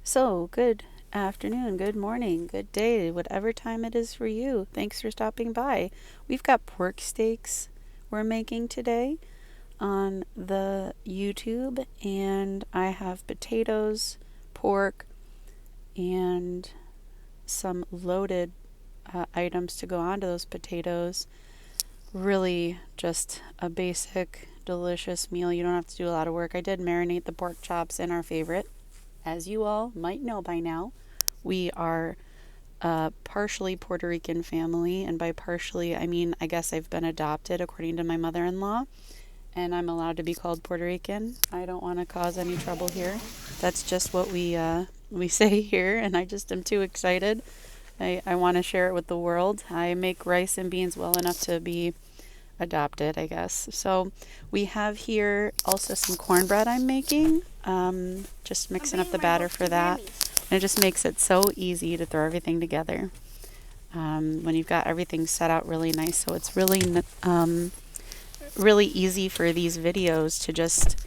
So, good afternoon, good morning, good day, whatever time it is for you. Thanks for stopping by. We've got pork steaks we're making today on the YouTube, and I have potatoes, pork, and some loaded items to go onto those potatoes. Really just a basic, delicious meal. You don't have to do a lot of work. I did marinate the pork chops in our favorite. As you all might know by now, we are a partially Puerto Rican family, and by partially, I mean, I guess I've been adopted according to my mother in law, and I'm allowed to be called Puerto Rican. I don't want to cause any trouble here. That's just what we say here, and I just am too excited. I want to share it with the world. I make rice and beans well enough to be adopted, I guess. So we have here also some cornbread I'm making. Just mixing up the batter for that. And it just makes it so easy to throw everything together. When you've got everything set out really nice. So it's really easy for these videos to just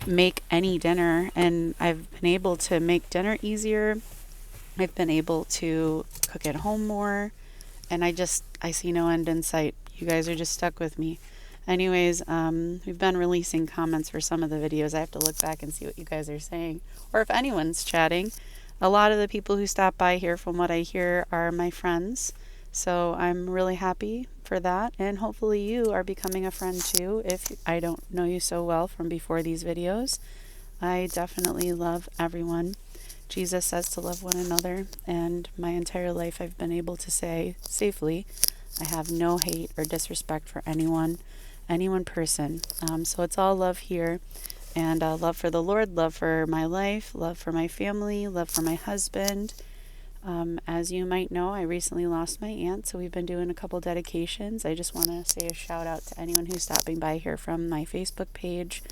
make any dinner. And I've been able to make dinner easier. I've been able to cook at home more. And I see no end in sight. You guys are just stuck with me. Anyways, we've been releasing comments for some of the videos. I have to look back and see what you guys are saying, or if anyone's chatting. A lot of the people who stop by here, from what I hear, are my friends. So I'm really happy for that, and hopefully you are becoming a friend too, if I don't know you so well from before these videos. I definitely love everyone. Jesus says to love one another, and my entire life I've been able to say safely, I have no hate or disrespect for anyone person. So it's all love here, and love for the Lord, love for my life, love for my family, love for my husband. As you might know, I recently lost my aunt, so we've been doing a couple dedications. I just want to say a shout out to anyone who's stopping by here from my Facebook page,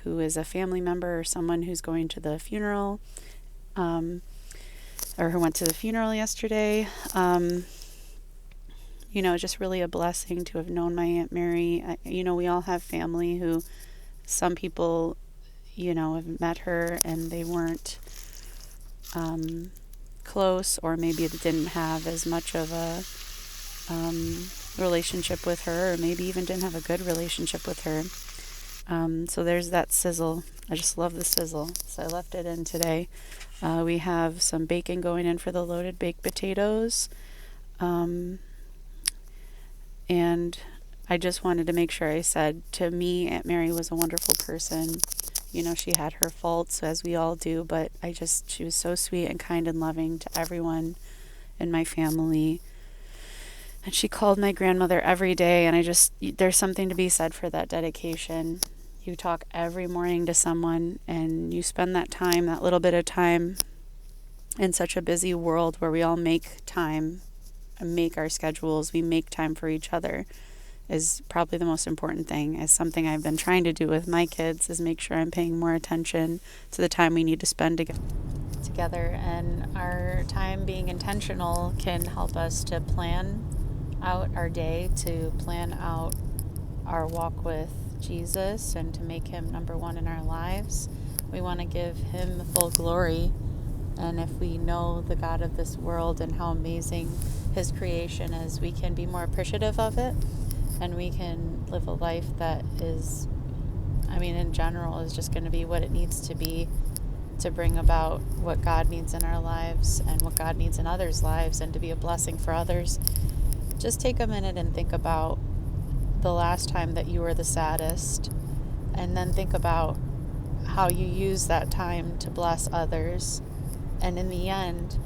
who is a family member or someone who's going to the funeral, or who went to the funeral yesterday. Just really a blessing to have known my Aunt Mary. We all have family who, some people, have met her and they weren't close, or maybe they didn't have as much of a relationship with her, or maybe even didn't have a good relationship with her. So there's that sizzle. I just love the sizzle, so I left it in today. We have some bacon going in for the loaded baked potatoes. And I just wanted to make sure I said, to me, Aunt Mary was a wonderful person. She had her faults, as we all do, but she was so sweet and kind and loving to everyone in my family. And she called my grandmother every day, and there's something to be said for that dedication. You talk every morning to someone, and you spend that time, that little bit of time, in such a busy world where we all make time, make our schedules, we make time for each other, is probably the most important thing. Is something I've been trying to do with my kids, is make sure I'm paying more attention to the time we need to spend together. And our time being intentional can help us to plan out our day, to plan out our walk with Jesus, and to make him number one in our lives. We want to give him full glory. And if we know the God of this world and how amazing his creation is, we can be more appreciative of it, and we can live a life that is, in general, is just going to be what it needs to be to bring about what God needs in our lives and what God needs in others' lives, and to be a blessing for others. Just take a minute and think about the last time that you were the saddest, and then think about how you use that time to bless others. And in the end,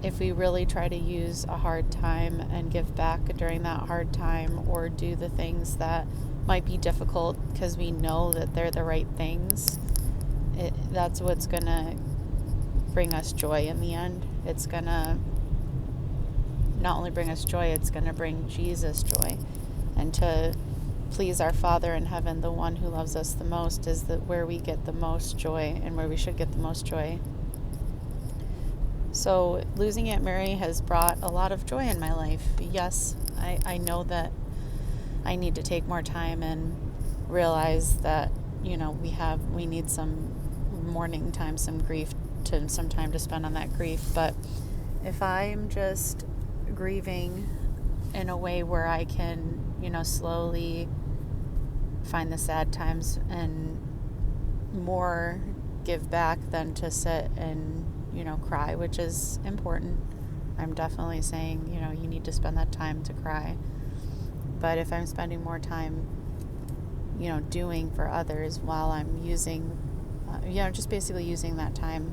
if we really try to use a hard time and give back during that hard time, or do the things that might be difficult because we know that they're the right things, that's what's going to bring us joy in the end. It's going to not only bring us joy, it's going to bring Jesus joy. And to please our Father in heaven, the one who loves us the most, is where we get the most joy, and where we should get the most joy. So losing Aunt Mary has brought a lot of joy in my life. Yes, I know that I need to take more time and realize that, we need some mourning time, some grief some time to spend on that grief. But if I'm just grieving in a way where I can, slowly find the sad times and more give back than to sit and, cry, which is important. I'm definitely saying, you need to spend that time to cry. But if I'm spending more time, doing for others while I'm using, just basically using that time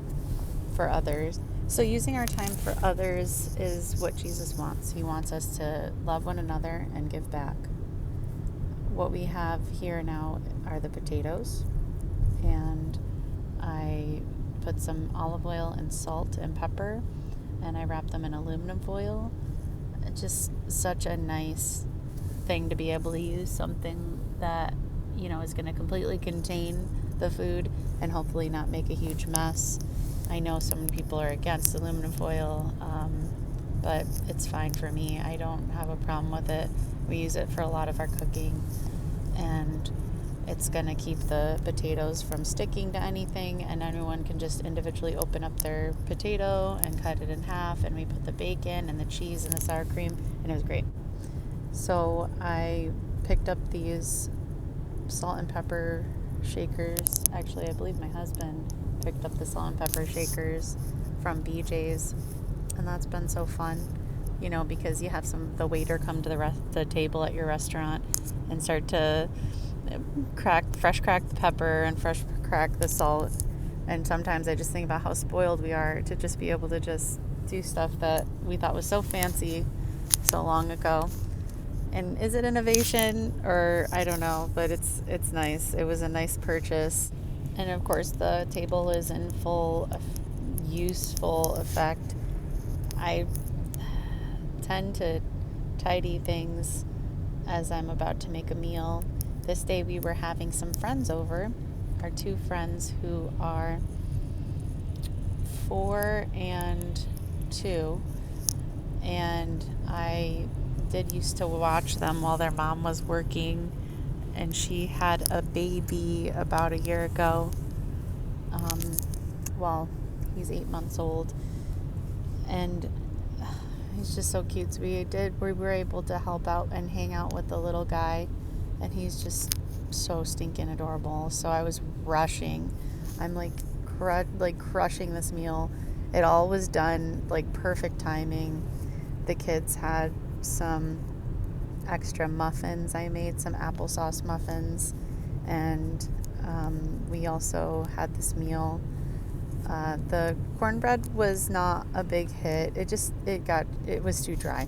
for others. So using our time for others is what Jesus wants. He wants us to love one another and give back. What we have here now are the potatoes, and I put some olive oil and salt and pepper, and I wrap them in aluminum foil. Just such a nice thing to be able to use something that, is going to completely contain the food and hopefully not make a huge mess. I know some people are against aluminum foil, but it's fine for me. I don't have a problem with it. We use it for a lot of our cooking, and it's going to keep the potatoes from sticking to anything, and everyone can just individually open up their potato and cut it in half, and we put the bacon and the cheese and the sour cream, and it was great. So I picked up these salt and pepper shakers. Actually, I believe my husband picked up the salt and pepper shakers from BJ's, and that's been so fun, because you have the waiter come to the table at your restaurant and start to fresh crack the pepper and fresh crack the salt. And sometimes I just think about how spoiled we are to just be able to just do stuff that we thought was so fancy so long ago. And is it innovation, or I don't know, but it's nice. It was a nice purchase. And of course the table is in full useful effect. I tend to tidy things as I'm about to make a meal. This day we were having some friends over, our two friends who are 4 and 2, and I did used to watch them while their mom was working, and she had a baby about a year ago. He's 8 months old, and he's just so cute. So we were able to help out and hang out with the little guy, and he's just so stinking adorable. So I was rushing. I'm like crushing this meal. It all was done like perfect timing. The kids had some extra muffins. I made some applesauce muffins, and we also had this meal. The cornbread was not a big hit. It was too dry.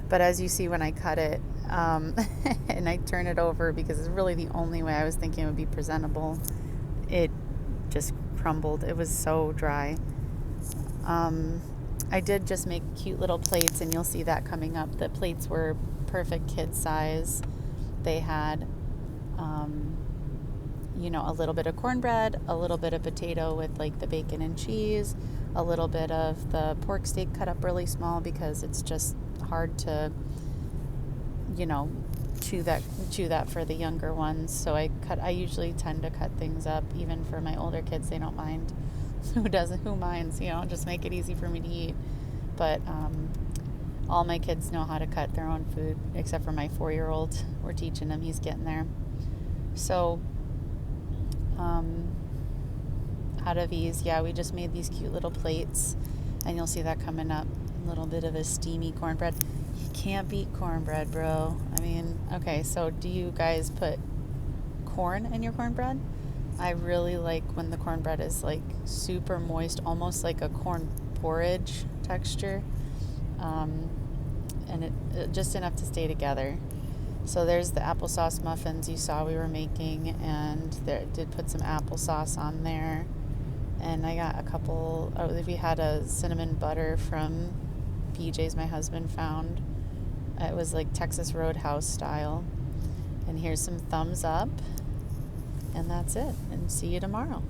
But as you see when I cut it, and I turn it over because it's really the only way I was thinking it would be presentable, it just crumbled. It was so dry. I did just make cute little plates, and you'll see that coming up. The plates were perfect kid size. They had, a little bit of cornbread, a little bit of potato with like the bacon and cheese, a little bit of the pork steak cut up really small because it's just hard to, chew that for the younger ones. So I usually tend to cut things up, even for my older kids. They don't mind. Who minds, just make it easy for me to eat. But all my kids know how to cut their own food, except for my 4-year-old. We're teaching him. He's getting there. So out of these, we just made these cute little plates, and you'll see that coming up. A little bit of a steamy cornbread. You can't beat cornbread, bro. I mean, okay, so do you guys put corn in your cornbread? I really like when the cornbread is like super moist, almost like a corn porridge texture, and it just enough to stay together. So there's the applesauce muffins you saw we were making, and did put some applesauce on there. And I got we had a cinnamon butter from BJ's my husband found. It was like Texas Roadhouse style. And here's some thumbs up. And that's it. And see you tomorrow.